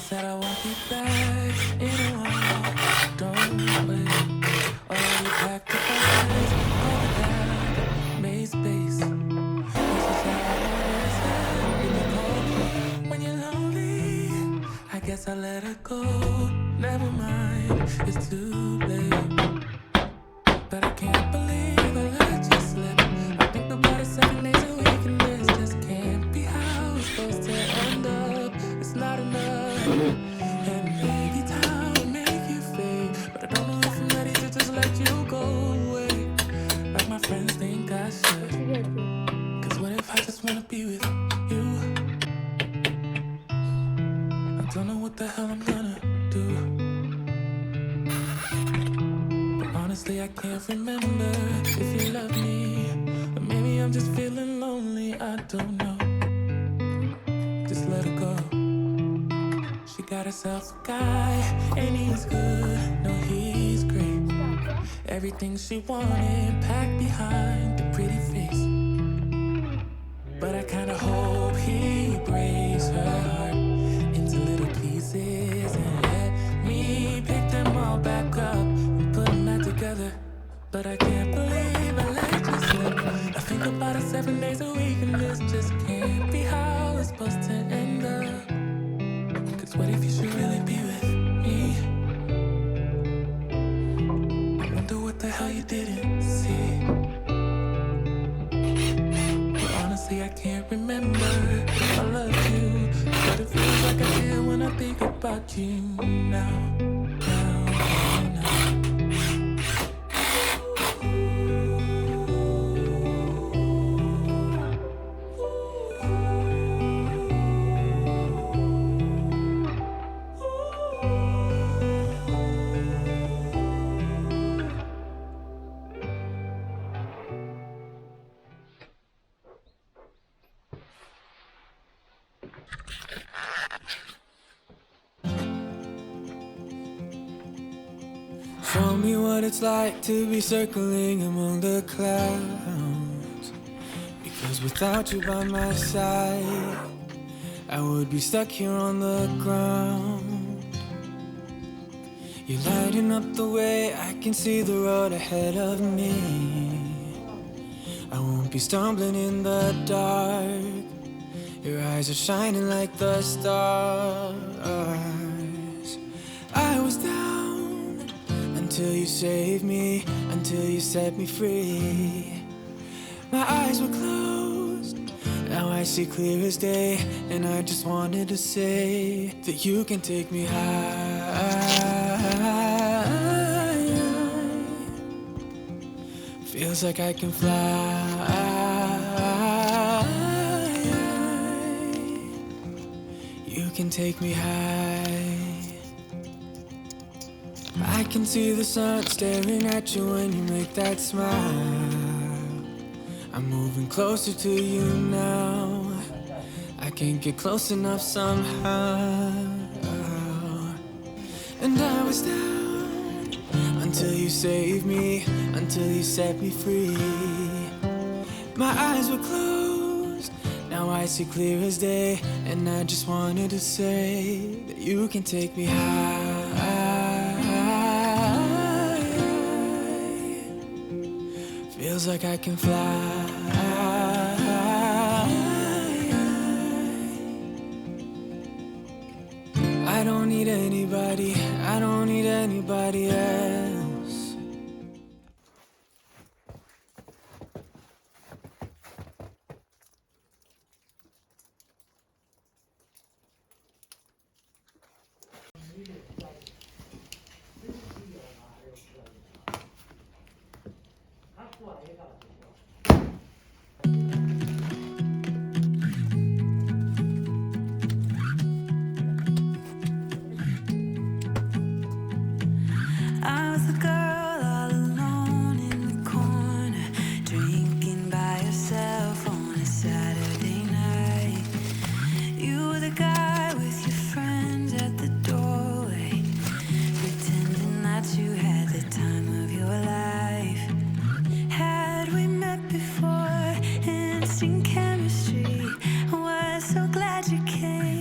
said I won't be back in a while. Don't wait. Already packed up my bags, going down, made space. She said I always have been a cold when you're lonely. I guess I let her go. Never mind, it's too late. But I can't believe I let you slip. I think about it 7 days a week, and this just can't be how it's supposed to end up. It's not enough. And maybe time will make you fade, but I don't know if I'm ready to just let you go away, like my friends think I should. Cause what if I just wanna be with you? I don't know what the hell I'm gonna do. Honestly, I can't remember if you love me, or maybe I'm just feeling lonely. I don't know. Just let her go. She got herself a guy, and he's good. No, he's great. Everything she wanted packed behind the pretty face. But I kinda hope he breaks her heart into little pieces and let me pick them all back up and put them back together. But I can't believe I let you slip. I think about it 7 days a week, and this just can't be how it's supposed to end up. Cause what if you should really be with me? I wonder what the hell you didn't see. But honestly, I can't remember if I loved you, but it feels like I did when I think about you now. Show me what it's like to be circling among the clouds. Because without you by my side, I would be stuck here on the ground. You're lighting up the way, I can see the road ahead of me. I won't be stumbling in the dark. Your eyes are shining like the stars. I was down until you saved me, until you set me free. My eyes were closed, now I see clear as day. And I just wanted to say that you can take me high. Feels like I can fly. You can take me high. I can see the sun staring at you when you make that smile. I'm moving closer to you now. I can't get close enough somehow. And I was down until you saved me, until you set me free. My eyes were closed, now I see clear as day. And I just wanted to say that you can take me high. Feels like I can fly. I don't need anybody, I don't need anybody else. I was the girl all alone in the corner, drinking by yourself on a Saturday night. You were the guy with your friends at the doorway, pretending that you had the time of your life. Had we met before, instant chemistry, was so glad you came.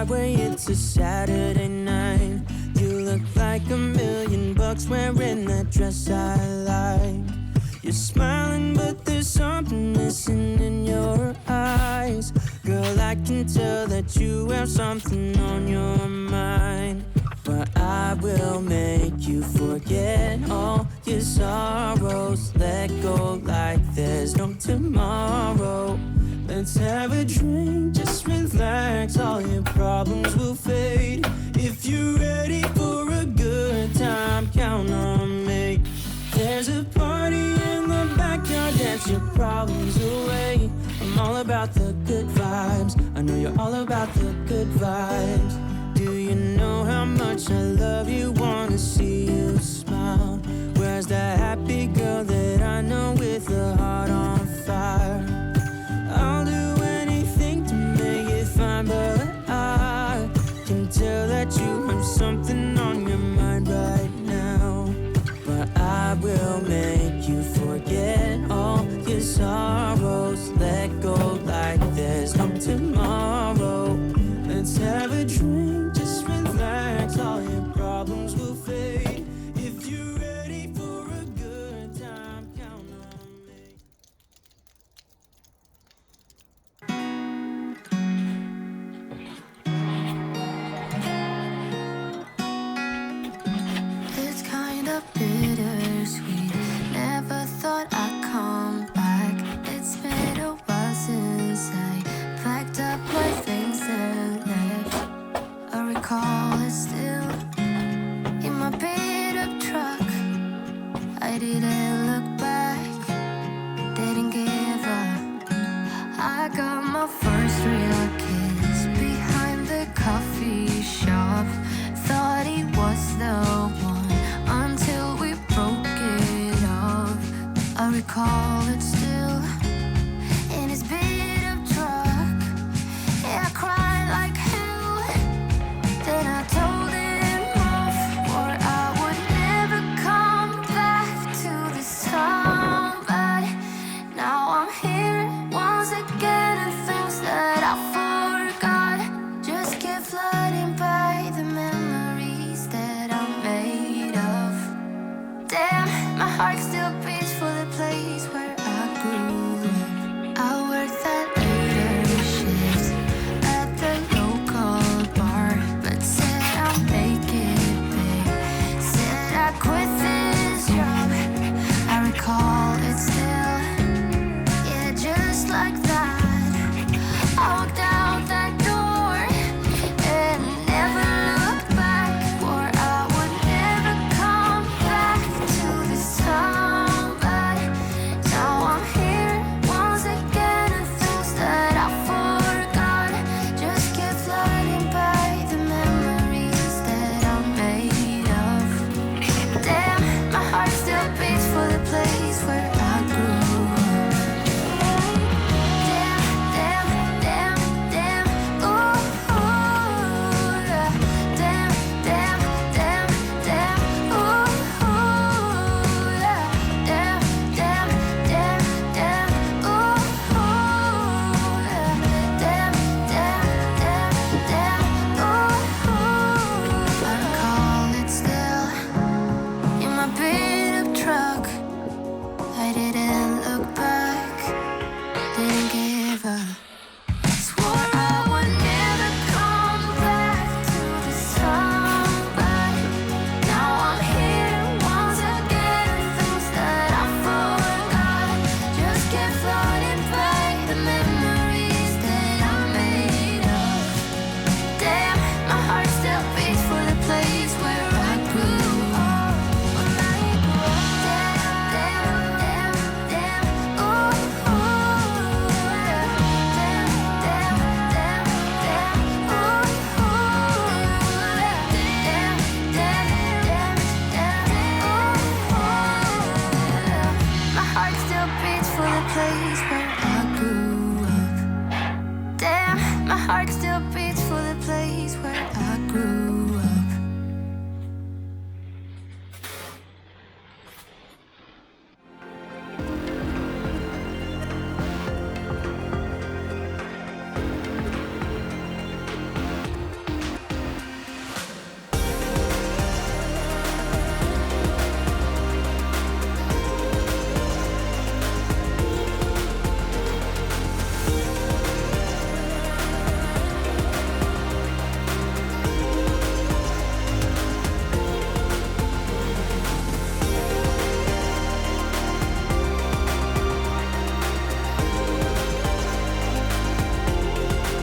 Broadway, it's a Saturday night. You look like $1,000,000 wearing that dress I like. You're smiling, but there's something missing in your eyes. Girl, I can tell that you have something on your mind. But I will make you forget all your sorrows. Let go like there's no tomorrow. Let's have a drink, just relax, all your problems will fade. If you're ready for a good time, count on me. There's a party in the backyard, dance your problems away. I'm all about the good vibes, I know you're all about the good vibes. Do you know how much I love you, wanna see you smile? Where's that happy girl that I know with a heart on fire? I'll do anything to make it fine, but I can tell that you have something on your mind right now. But I will make you forget all your sorrows. Let go like there's no tomorrow. Let's have a drink, just relax, all your problems will fade. If you're ready for a good time, count on me. It's kind of bittersweet. Never thought I'd come back. It's been a while since I packed up my things and left. I recall it still in my beat up truck. I didn't look back, didn't give up. I got my first real kiss behind the coffee shop. Thought he was the one until we broke it off. I recall it still in his beat up truck. Yeah, I cried like hell. Then I told him off, or I would never come back to this town. But now I'm here once again, and things that I forgot just keep flooding by the memories that I'm made of. Damn, my heart still beats for the place where I grew up. I worked that later shift at the local bar, but said I'll make it big. Said I quit